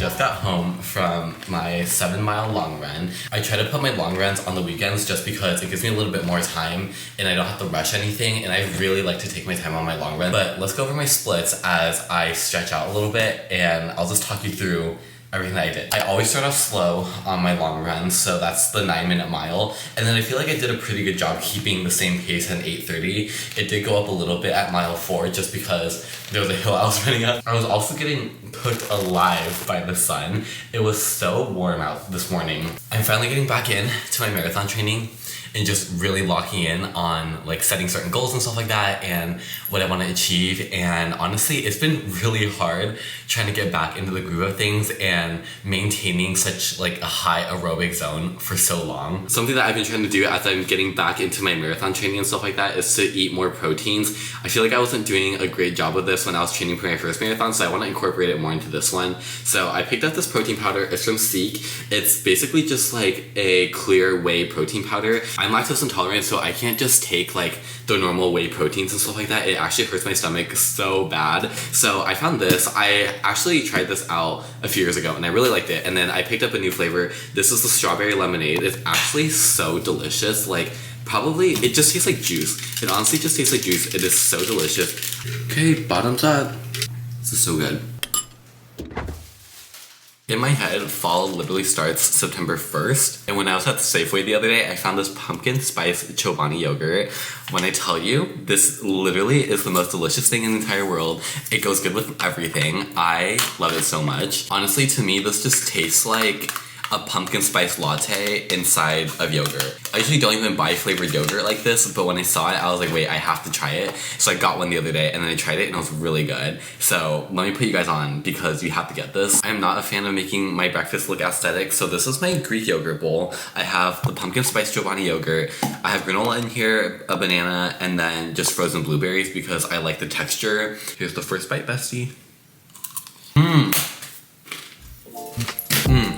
just got home from my 7-mile long run. I try to put my long runs on the weekends just because it gives me a little bit more time and I don't have to rush anything, and I really like to take my time on my long run. But let's go over my splits as I stretch out a little bit, and I'll just talk you through everything that I did. I always start off slow on my long runs, so that's the 9-minute mile, and then I feel like I did a pretty good job keeping the same pace at 8:30. It did go up a little bit at mile 4 just because there was a hill I was running up. I was also getting cooked alive by the sun. It was so warm out this morning. I'm finally getting back in to my marathon training and just really locking in on like setting certain goals and stuff like that and what I want to achieve. And honestly, it's been really hard trying to get back into the groove of things and maintaining such like a high aerobic zone for so long. Something that I've been trying to do as I'm getting back into my marathon training and stuff like that is to eat more proteins. I feel like I wasn't doing a great job of this when I was training for my first marathon, so I want to incorporate it more into this one. So I picked up this protein powder. It's from Seek. It's basically just like a clear whey protein powder. I'm lactose intolerant, so I can't just take like the normal whey proteins and stuff like that. It actually hurts my stomach so bad. So I found this. I actually tried this out a few years ago and I really liked it. And then I picked up a new flavor. This is the strawberry lemonade. It's actually so delicious. Like probably, it just tastes like juice. It honestly just tastes like juice. It is so delicious. Okay, bottoms up. This is so good. In my head, fall literally starts September 1st, and when I was at the Safeway the other day, I found this pumpkin spice Chobani yogurt. When I tell you, this literally is the most delicious thing in the entire world. It goes good with everything. I love it so much. Honestly, to me, this just tastes like a pumpkin spice latte inside of yogurt. I usually don't even buy flavored yogurt like this, but when I saw it, I was like, wait, I have to try it. So I got one the other day and then I tried it and it was really good. So let me put you guys on because you have to get this. I'm not a fan of making my breakfast look aesthetic, so this is my Greek yogurt bowl. I have the pumpkin spice Chobani yogurt. I have granola in here, a banana, and then just frozen blueberries because I like the texture. Here's the first bite, bestie.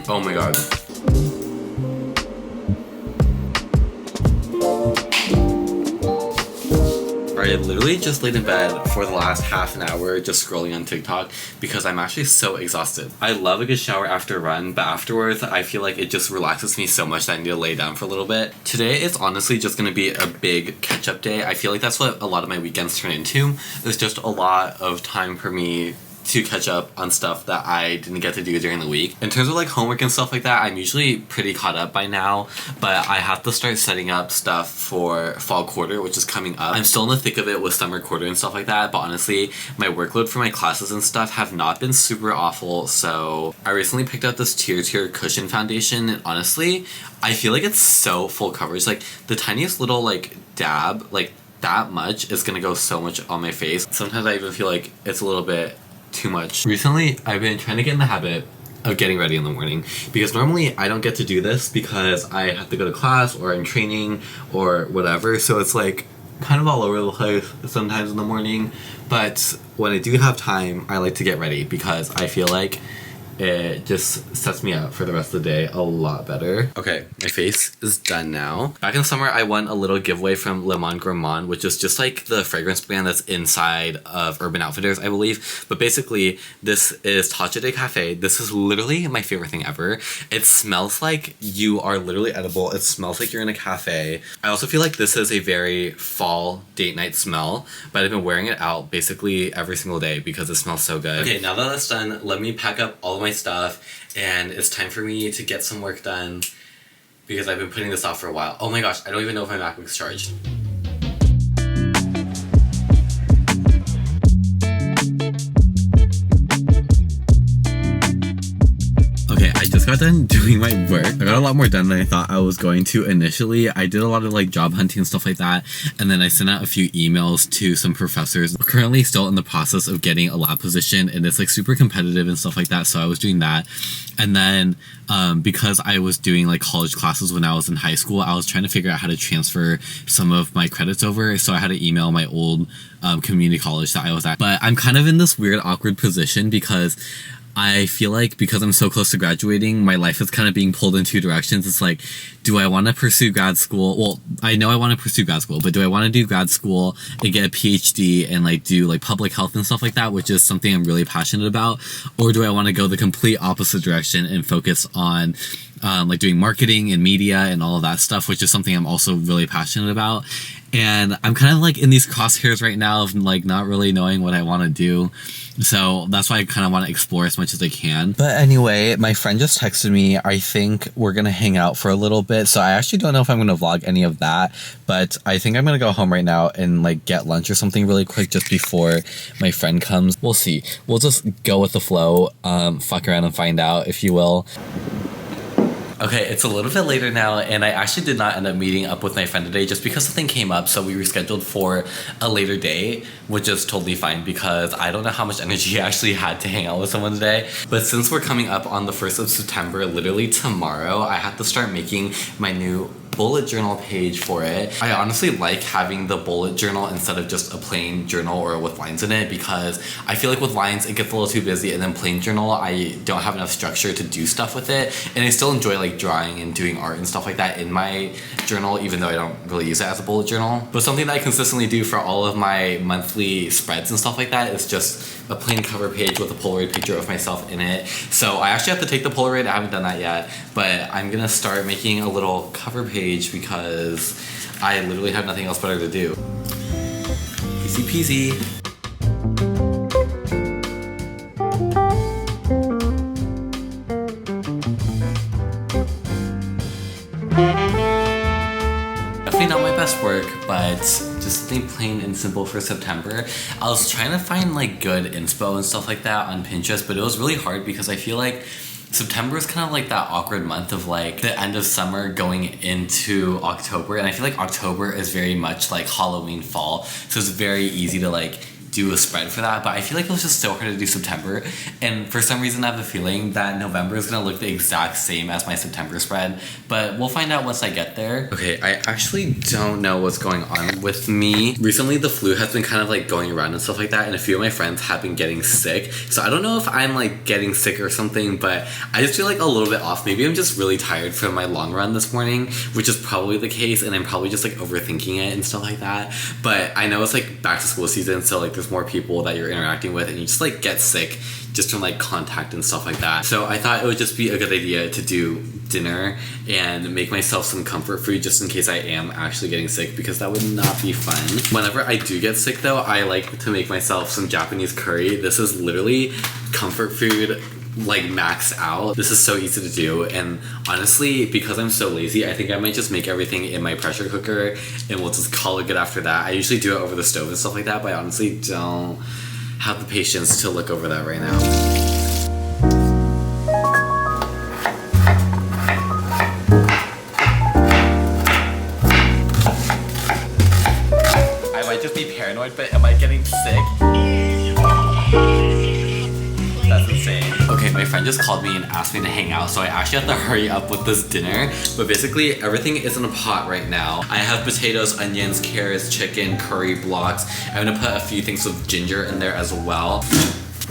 Oh my god. I literally just laid in bed for the last half an hour just scrolling on TikTok because I'm actually so exhausted. I love a good shower after a run, but afterwards I feel like it just relaxes me so much that I need to lay down for a little bit. Today is honestly just going to be a big catch-up day. I feel like that's what a lot of my weekends turn into. There's just a lot of time for me to catch up on stuff that I didn't get to do during the week. In terms of like homework and stuff like that, I'm usually pretty caught up by now, but I have to start setting up stuff for fall quarter, which is coming up. I'm still in the thick of it with summer quarter and stuff like that, but honestly, my workload for my classes and stuff have not been super awful, so I recently picked up this Tier Cushion foundation, and honestly, I feel like it's so full coverage. Like, the tiniest little like dab, like that much is gonna go so much on my face. Sometimes I even feel like it's a little bit too much. Recently, I've been trying to get in the habit of getting ready in the morning because normally I don't get to do this because I have to go to class or I'm training or whatever, so it's like kind of all over the place sometimes in the morning, but when I do have time, I like to get ready because I feel like it just sets me up for the rest of the day a lot better. Okay, my face is done now. Back in the summer, I won a little giveaway from Le Monde Gourmand, which is just like the fragrance brand that's inside of Urban Outfitters, I believe. But basically, this is Tatcha de Cafe. This is literally my favorite thing ever. It smells like you are literally edible. It smells like you're in a cafe. I also feel like this is a very fall date night smell, but I've been wearing it out basically every single day because it smells so good. Okay, now that that's done, let me pack up all of my stuff, and it's time for me to get some work done because I've been putting this off for a while. Oh my gosh, I don't even know if my MacBook's charged. Okay, I just got done doing my work. I got a lot more done than I thought I was going to initially. I did a lot of like job hunting and stuff like that, and then I sent out a few emails to some professors. I'm currently still in the process of getting a lab position, and it's like super competitive and stuff like that, so I was doing that. And then because I was doing like college classes when I was in high school, I was trying to figure out how to transfer some of my credits over, so I had to email my old community college that I was at. But I'm kind of in this weird awkward position because I feel like because I'm so close to graduating, my life is kind of being pulled in two directions. It's like, do I want to pursue grad school? Well, I know I want to pursue grad school, but do I want to do grad school and get a PhD and like do like public health and stuff like that, which is something I'm really passionate about? Or do I want to go the complete opposite direction and focus on like doing marketing and media and all of that stuff, which is something I'm also really passionate about. And I'm kind of like in these crosshairs right now of like not really knowing what I want to do. So that's why I kind of want to explore as much as I can. But anyway, my friend just texted me. I think we're going to hang out for a little bit. So I actually don't know if I'm going to vlog any of that. But I think I'm going to go home right now and like get lunch or something really quick just before my friend comes. We'll see. We'll just go with the flow, fuck around and find out, if you will. Okay, it's a little bit later now, and I actually did not end up meeting up with my friend today just because something came up, so we rescheduled for a later day, which is totally fine because I don't know how much energy I actually had to hang out with someone today. But since we're coming up on the 1st of September, literally tomorrow, I have to start making my new bullet journal page for it. I honestly like having the bullet journal instead of just a plain journal or with lines in it because I feel like with lines it gets a little too busy, and then plain journal I don't have enough structure to do stuff with it. And I still enjoy like drawing and doing art and stuff like that in my journal, even though I don't really use it as a bullet journal. But something that I consistently do for all of my monthly spreads and stuff like that is just a plain cover page with a Polaroid picture of myself in it. So I actually have to take the Polaroid. I haven't done that yet, but I'm gonna start making a little cover page because I literally have nothing else better to do. Easy peasy. Definitely not my best work, but just something plain and simple for September. I was trying to find like good inspo and stuff like that on Pinterest, but it was really hard because I feel like September is kind of like that awkward month of like the end of summer going into October, and I feel like October is very much like Halloween fall, so it's very easy to like do a spread for that, but I feel like it was just so hard to do September, and for some reason I have a feeling that November is gonna look the exact same as my September spread, but we'll find out once I get there. Okay, I actually don't know what's going on with me. Recently the flu has been kind of like going around and stuff like that, and a few of my friends have been getting sick, so I don't know if I'm like getting sick or something, but I just feel like a little bit off. Maybe I'm just really tired from my long run this morning, which is probably the case, and I'm probably just like overthinking it and stuff like that, but I know it's like back to school season, so like there's more people that you're interacting with and you just like get sick just from like contact and stuff like that. So I thought it would just be a good idea to do dinner and make myself some comfort food just in case I am actually getting sick, because that would not be fun. Whenever I do get sick though, I like to make myself some Japanese curry. This is literally comfort food like max out. This is so easy to do, and honestly because I'm so lazy, I think I might just make everything in my pressure cooker and we'll just call it good after that. I usually do it over the stove and stuff like that, but I honestly don't have the patience to look over that right now. I might just be paranoid, but am I getting sick? That's insane. Okay, my friend just called me and asked me to hang out, so I actually have to hurry up with this dinner. But basically, everything is in a pot right now. I have potatoes, onions, carrots, chicken, curry blocks. I'm gonna put a few things with ginger in there as well.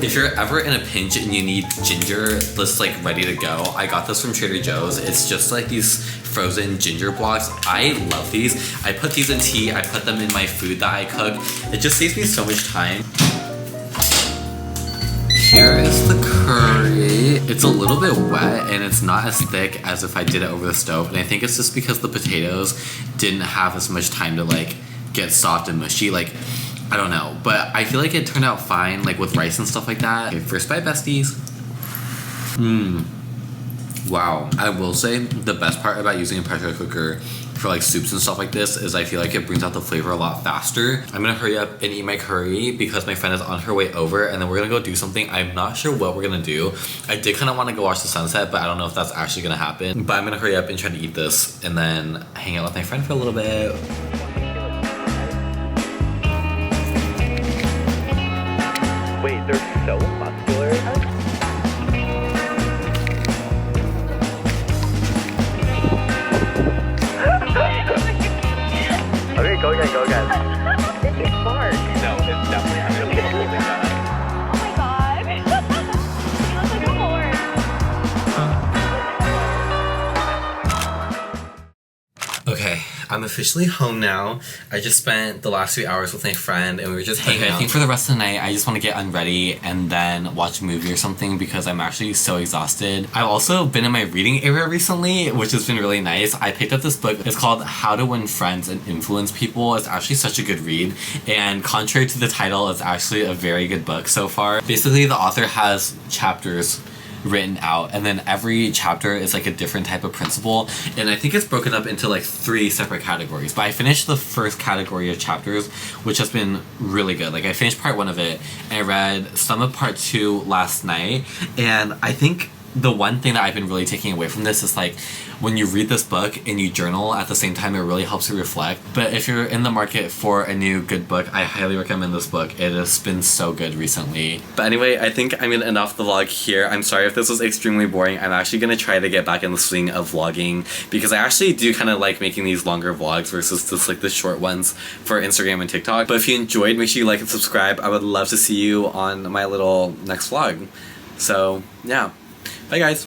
If you're ever in a pinch and you need ginger that's like ready to go, I got this from Trader Joe's. It's just like these frozen ginger blocks. I love these. I put these in tea, I put them in my food that I cook. It just saves me so much time. Here is the curry. It's a little bit wet and it's not as thick as if I did it over the stove, and I think it's just because the potatoes didn't have as much time to like get soft and mushy. Like, I don't know, but I feel like it turned out fine, like with rice and stuff like that. Okay, first bite, besties. Wow. I will say the best part about using a pressure cooker for like soups and stuff like this is I feel like it brings out the flavor a lot faster. I'm gonna hurry up and eat my curry because my friend is on her way over, and then we're gonna go do something. I'm not sure what we're gonna do. I did kind of want to go watch the sunset, but I don't know if that's actually gonna happen. But I'm gonna hurry up and try to eat this and then hang out with my friend for a little bit. Wait, they're so muscular. Okay, go again, go again. This is Mark. No, it's definitely, I'm gonna be holding that. Oh my god. You look like officially home now. I just spent the last few hours with my friend and we were just hanging out. I think for the rest of the night, I just want to get unready and then watch a movie or something because I'm actually so exhausted. I've also been in my reading area recently, which has been really nice. I picked up this book. It's called How to Win Friends and Influence People. It's actually such a good read, and contrary to the title, it's actually a very good book so far. Basically, the author has chapters written out, and then every chapter is like a different type of principle, and I think it's broken up into like 3 separate categories. But I finished the first category of chapters, which has been really good. Like I finished part 1 of it and I read some of part 2 last night, and I think the one thing that I've been really taking away from this is like when you read this book and you journal at the same time, it really helps you reflect. But if you're in the market for a new good book, I highly recommend this book. It has been so good recently. But anyway, I think I'm gonna end off the vlog here. I'm sorry if this was extremely boring. I'm actually gonna try to get back in the swing of vlogging because I actually do kind of like making these longer vlogs versus just like the short ones for Instagram and TikTok. But if you enjoyed, make sure you like and subscribe. I would love to see you on my little next vlog. So yeah, bye guys.